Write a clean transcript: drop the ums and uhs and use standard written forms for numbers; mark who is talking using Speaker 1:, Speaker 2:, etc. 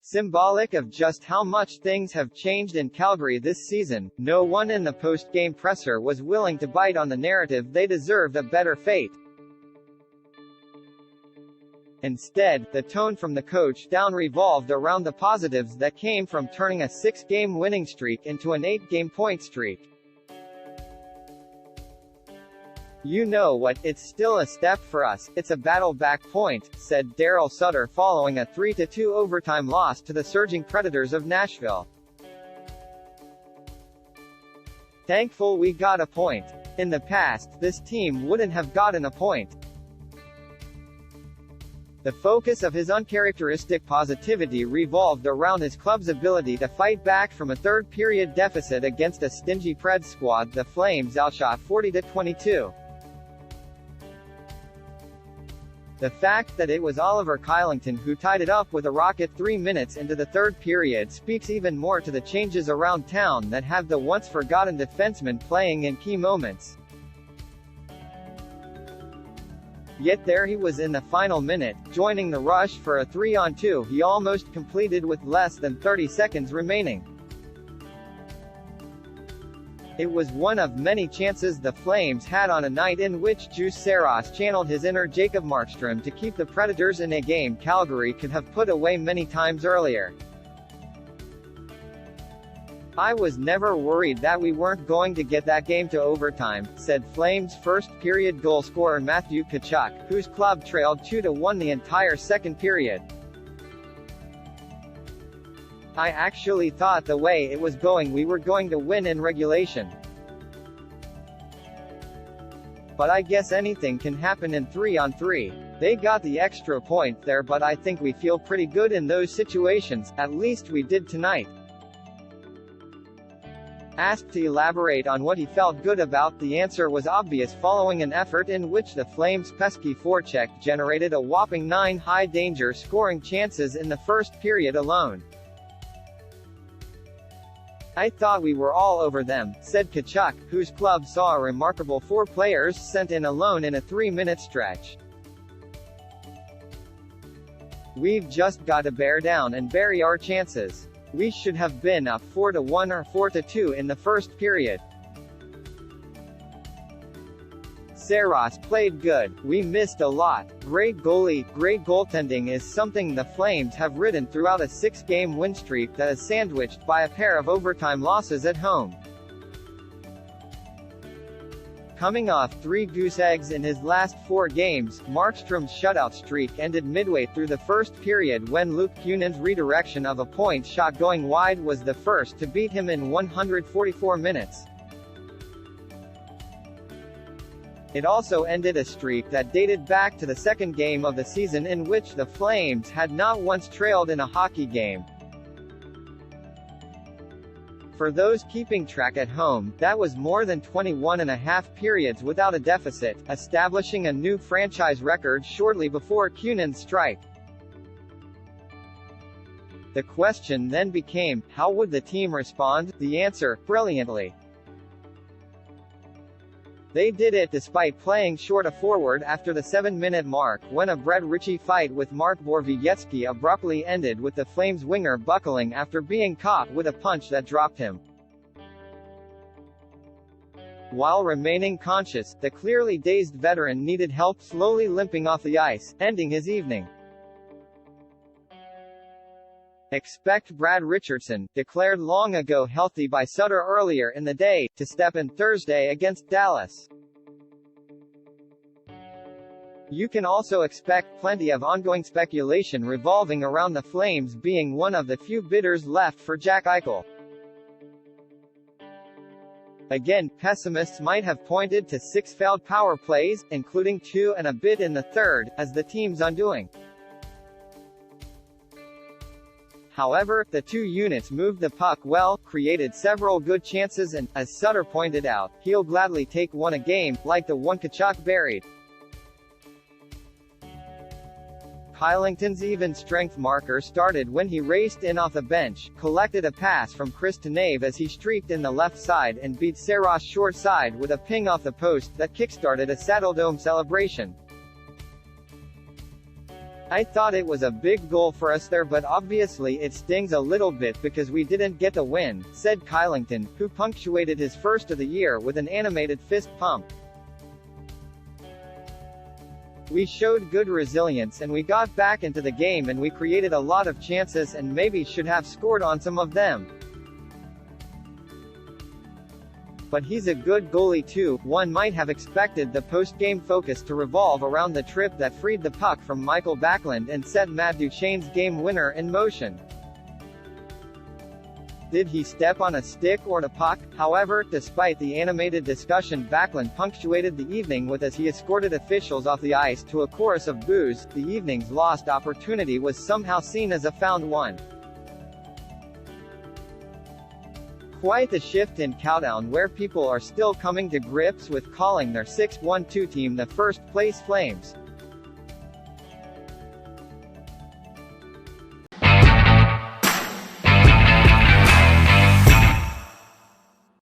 Speaker 1: Symbolic of just how much things have changed in Calgary this season, no one in the post-game presser was willing to bite on the narrative they deserved a better fate. Instead, the tone from the coach down revolved around the positives that came from turning a 6-game winning streak into an 8-game point streak. "You know what, it's still a step for us, it's a battle back point," said Daryl Sutter following a 3-2 overtime loss to the surging Predators of Nashville. "Thankful we got a point. In the past, this team wouldn't have gotten a point." The focus of his uncharacteristic positivity revolved around his club's ability to fight back from a third-period deficit against a stingy Preds squad the Flames outshot 40-22. The fact that it was Oliver Kylington who tied it up with a rocket 3 minutes into the third period speaks even more to the changes around town that have the once-forgotten defenseman playing in key moments. Yet there he was in the final minute, joining the rush for a 3-on-2 he almost completed with less than 30 seconds remaining. It was one of many chances the Flames had on a night in which Juuse Saros channeled his inner Jacob Markstrom to keep the Predators in a game Calgary could have put away many times earlier. "I was never worried that we weren't going to get that game to overtime," said Flames first-period goal scorer Matthew Tkachuk, whose club trailed 2-1 the entire second period. "I actually thought the way it was going we were going to win in regulation. But I guess anything can happen in 3-on-3. They got the extra point there, but I think we feel pretty good in those situations, at least we did tonight." Asked to elaborate on what he felt good about, the answer was obvious following an effort in which the Flames' pesky forecheck generated a whopping 9 high-danger scoring chances in the first period alone. "I thought we were all over them," said Tkachuk, whose club saw a remarkable 4 players sent in alone in a 3-minute stretch. "We've just got to bear down and bury our chances. We should have been up 4-1 or 4-2 in the first period. Saros played good, we missed a lot. Great goalie, great goaltending is something the Flames have ridden throughout a 6-game win streak that is sandwiched by a pair of overtime losses at home." Coming off 3 goose eggs in his last 4 games, Markstrom's shutout streak ended midway through the first period when Luke Kunin's redirection of a point shot going wide was the first to beat him in 144 minutes. It also ended a streak that dated back to the second game of the season in which the Flames had not once trailed in a hockey game. For those keeping track at home, that was more than 21.5 periods without a deficit, establishing a new franchise record shortly before Kunin's strike. The question then became, how would the team respond? The answer, brilliantly. They did it despite playing short a forward after the 7-minute mark, when a Brett Ritchie fight with Mark Borowiecki abruptly ended with the Flames winger buckling after being caught with a punch that dropped him. While remaining conscious, the clearly dazed veteran needed help slowly limping off the ice, ending his evening. Expect Brad Richardson, declared long ago healthy by Sutter earlier in the day, to step in Thursday against Dallas. You can also expect plenty of ongoing speculation revolving around the Flames being one of the few bidders left for Jack Eichel. Again, pessimists might have pointed to 6 failed power plays, including 2 and a bit in the third, as the team's undoing. However, the 2 units moved the puck well, created several good chances and, as Sutter pointed out, he'll gladly take one a game, like the one Tkachuk buried. Kylington's even-strength marker started when he raced in off the bench, collected a pass from Chris Tanev as he streaked in the left side and beat Saros short side with a ping off the post that kickstarted a Saddledome celebration. I thought it was a big goal for us there, but obviously it stings a little bit because we didn't get the win, said Kylington, who punctuated his first of the year with an animated fist pump. We showed good resilience and we got back into the game and we created a lot of chances and maybe should have scored on some of them. But he's a good goalie too. One might have expected the post-game focus to revolve around the trip that freed the puck from Michael Backlund and set Matt Duchene's game winner in motion. Did he step on a stick or the puck? However, despite the animated discussion, Backlund punctuated the evening with as he escorted officials off the ice to a chorus of boos. The evening's lost opportunity was somehow seen as a found one. Quite the shift in Cowtown, where people are still coming to grips with calling their 6-1-2 team the first-place Flames.